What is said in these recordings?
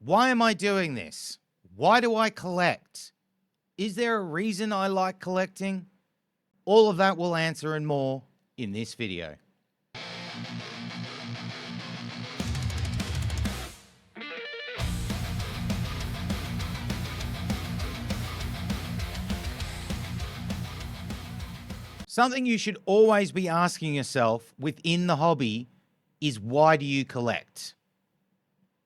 Why am I doing this? Why do I collect? Is there a reason I like collecting? All of that we'll answer and more in this video. Something you should always be asking yourself within the hobby is, why do you collect?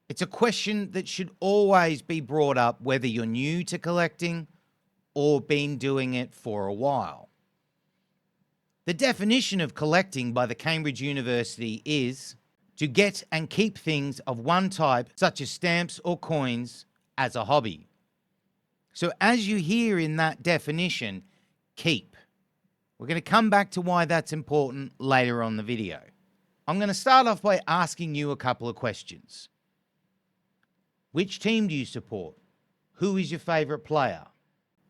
It's a question that should always be brought up, whether you're new to collecting or been doing it for a while. The definition of collecting by the Cambridge University is to get and keep things of one type, such as stamps or coins, as a hobby. So as you hear in that definition, keep. We're going to come back to why that's important later on the video. I'm going to start off by asking you a couple of questions. Which team do you support? Who is your favorite player?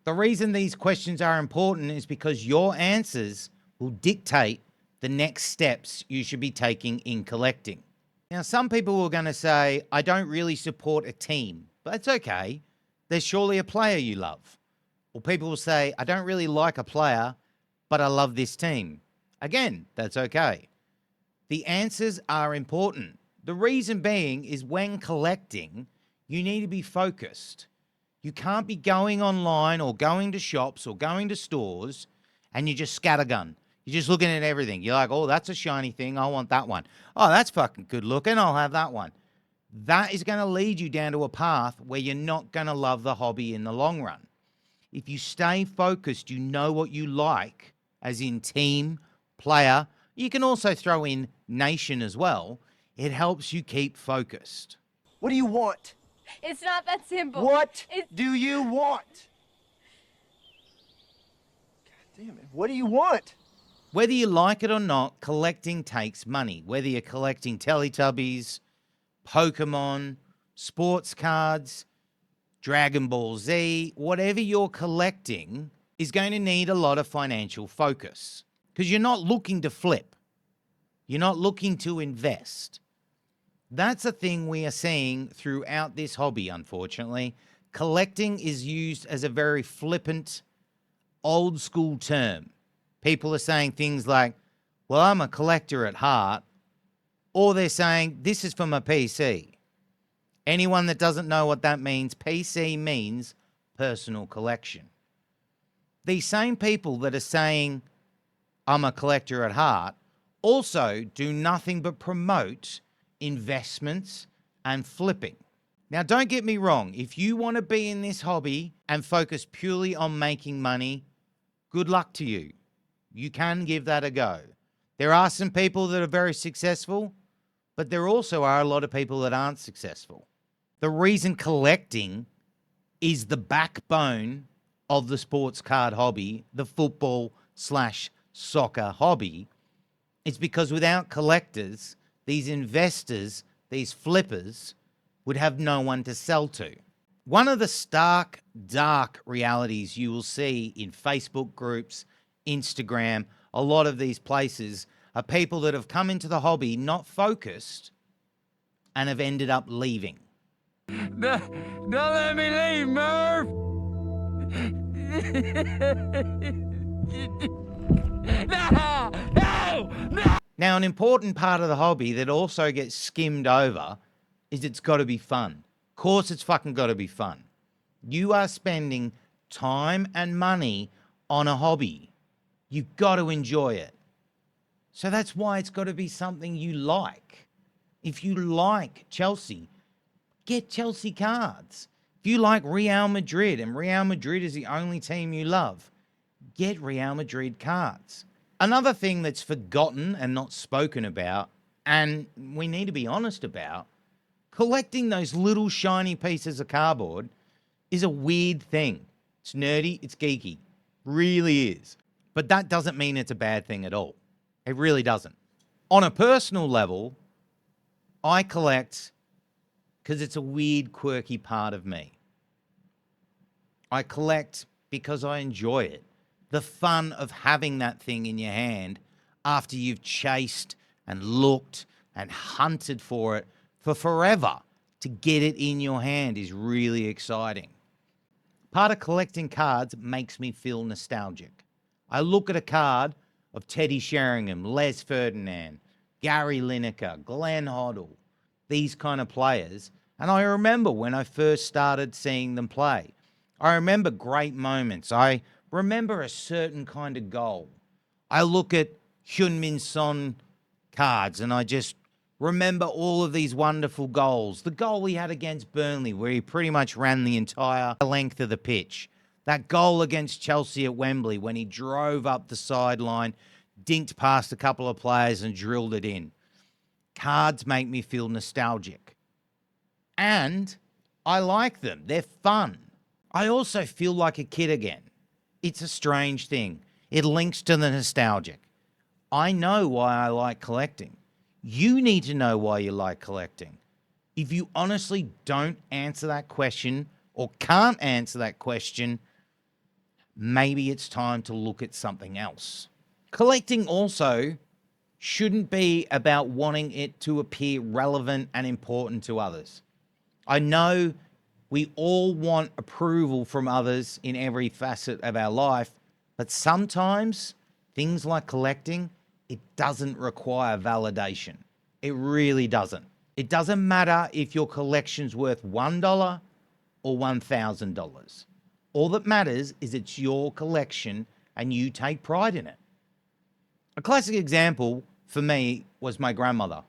The reason these questions are important is because your answers will dictate the next steps you should be taking in collecting. Now, some people are going to say, I don't really support a team, but that's okay. There's surely a player you love. Or people will say, I don't really like a player, but I love this team. Again, that's okay. The answers are important. The reason being is, when collecting, you need to be focused. You can't be going online or going to shops or going to stores and you just scattergun. You're just looking at everything. You're like, oh, that's a shiny thing. I want that one. Oh, that's fucking good looking. I'll have that one. That is going to lead you down to a path where you're not going to love the hobby in the long run. If you stay focused, you know what you like, as in team, player. You can also throw in nation as well. It helps you keep focused. What do you want? It's not that simple. What do you want? God damn it. What do you want? Whether you like it or not, collecting takes money. Whether you're collecting Teletubbies, Pokemon, sports cards, Dragon Ball Z, whatever you're collecting is going to need a lot of financial focus, because you're not looking to flip. You're not looking to invest. That's a thing we are seeing throughout this hobby, unfortunately. Collecting is used as a very flippant, old school term. People are saying things like, well, I'm a collector at heart. Or they're saying, this is for my PC. Anyone that doesn't know what that means, PC means personal collection. These same people that are saying, I'm a collector at heart, also do nothing but promote investments and flipping. Now, don't get me wrong. If you want to be in this hobby and focus purely on making money, good luck to you. You can give that a go. There are some people that are very successful, but there also are a lot of people that aren't successful. The reason collecting is the backbone of the sports card hobby, the football/soccer hobby, is because without collectors, these investors, these flippers, would have no one to sell to. One of the stark, dark realities you will see in Facebook groups, Instagram, a lot of these places, are people that have come into the hobby not focused and have ended up leaving. Don't let me leave, Murph! No! No! No! Now, an important part of the hobby that also gets skimmed over is it's got to be fun. Of course, it's fucking got to be fun. You are spending time and money on a hobby. You've got to enjoy it. So that's why it's got to be something you like. If you like Chelsea, get Chelsea cards. If you like Real Madrid and Real Madrid is the only team you love, get Real Madrid cards. Another thing that's forgotten and not spoken about, and we need to be honest about, collecting those little shiny pieces of cardboard is a weird thing. It's nerdy, it's geeky, really is. But that doesn't mean it's a bad thing at all. It really doesn't. On a personal level, I collect because it's a weird, quirky part of me. I collect because I enjoy it. The fun of having that thing in your hand after you've chased and looked and hunted for it for forever to get it in your hand is really exciting. Part of collecting cards makes me feel nostalgic. I look at a card of Teddy Sheringham, Les Ferdinand, Gary Lineker, Glenn Hoddle, these kind of players, and I remember when I first started seeing them play. I remember great moments. I remember a certain kind of goal. I look at Hyun-Min Son cards and I just remember all of these wonderful goals. The goal he had against Burnley where he pretty much ran the entire length of the pitch. That goal against Chelsea at Wembley when he drove up the sideline, dinked past a couple of players and drilled it in. Cards make me feel nostalgic. And I like them. They're fun. I also feel like a kid again. It's a strange thing. It links to the nostalgic. I know why I like collecting. You need to know why you like collecting. If you honestly don't answer that question or can't answer that question, maybe it's time to look at something else. Collecting also shouldn't be about wanting it to appear relevant and important to others. I know we all want approval from others in every facet of our life, but sometimes things like collecting, it doesn't require validation. It really doesn't. It doesn't matter if your collection's worth $1 or $1,000. All that matters is it's your collection and you take pride in it. A classic example for me was my grandmother,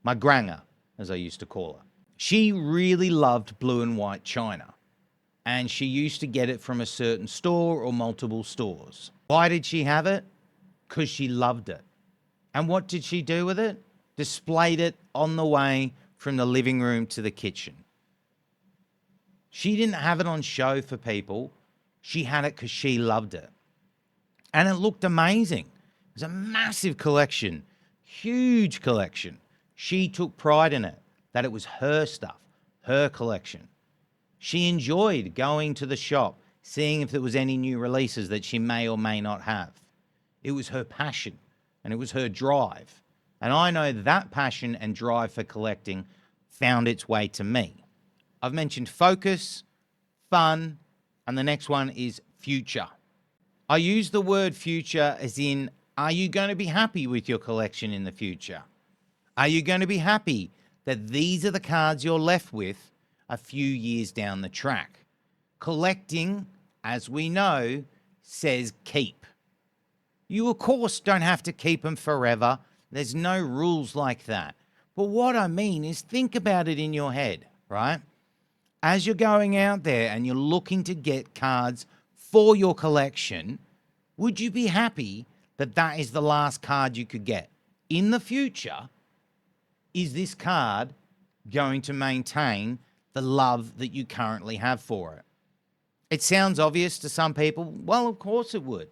my granga, as I used to call her. She really loved blue and white china, and she used to get it from a certain store or multiple stores. Why did she have it? Because she loved it. And what did she do with it? Displayed it on the way from the living room to the kitchen. She didn't have it on show for people. She had it because she loved it. And it looked amazing. It was a massive collection, huge collection. She took pride in it, that it was her stuff, her collection. She enjoyed going to the shop, seeing if there was any new releases that she may or may not have. It was her passion and it was her drive. And I know that passion and drive for collecting found its way to me. I've mentioned focus, fun, and the next one is future. I use the word future as in, are you going to be happy with your collection in the future? Are you going to be happy that these are the cards you're left with a few years down the track? Collecting, as we know, says keep. You, of course, don't have to keep them forever. There's no rules like that. But what I mean is think about it in your head, right? As you're going out there and you're looking to get cards for your collection, would you be happy that that is the last card you could get? In the future, is this card going to maintain the love that you currently have for it? It sounds obvious to some people. Well, of course it would,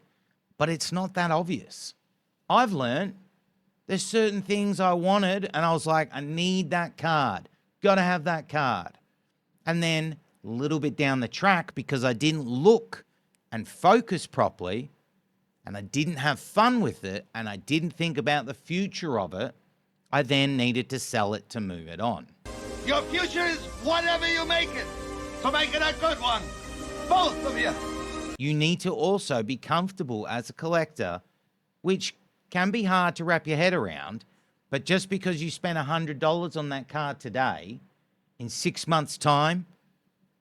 but it's not that obvious. I've learned there's certain things I wanted and I was like, I need that card. Got to have that card. And then a little bit down the track, because I didn't look and focus properly and I didn't have fun with it and I didn't think about the future of it, I then needed to sell it to move it on. Your future is whatever you make it. So make it a good one. Both of you. You need to also be comfortable as a collector, which can be hard to wrap your head around, but just because you spent $100 on that card today, in 6 months' time,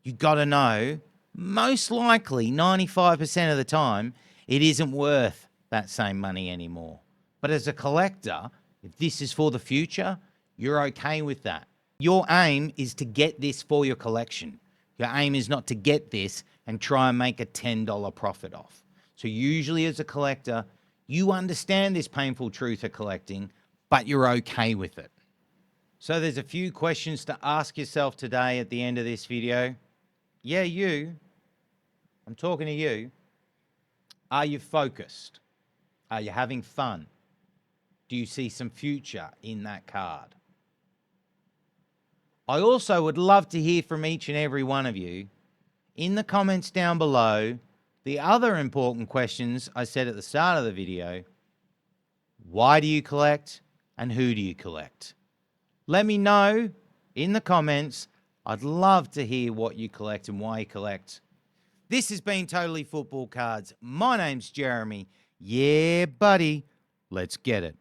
you got to know, most likely 95% of the time, it isn't worth that same money anymore. But as a collector, if this is for the future, you're okay with that. Your aim is to get this for your collection. Your aim is not to get this and try and make a $10 profit off. So usually as a collector, you understand this painful truth of collecting, but you're okay with it. So there's a few questions to ask yourself today at the end of this video. Yeah, you. I'm talking to you. Are you focused? Are you having fun? Do you see some future in that card? I also would love to hear from each and every one of you in the comments down below. The other important questions I said at the start of the video: why do you collect and who do you collect? Let me know in the comments. I'd love to hear what you collect and why you collect. This has been Totally Football Cards. My name's Jeremy. Yeah, buddy. Let's get it.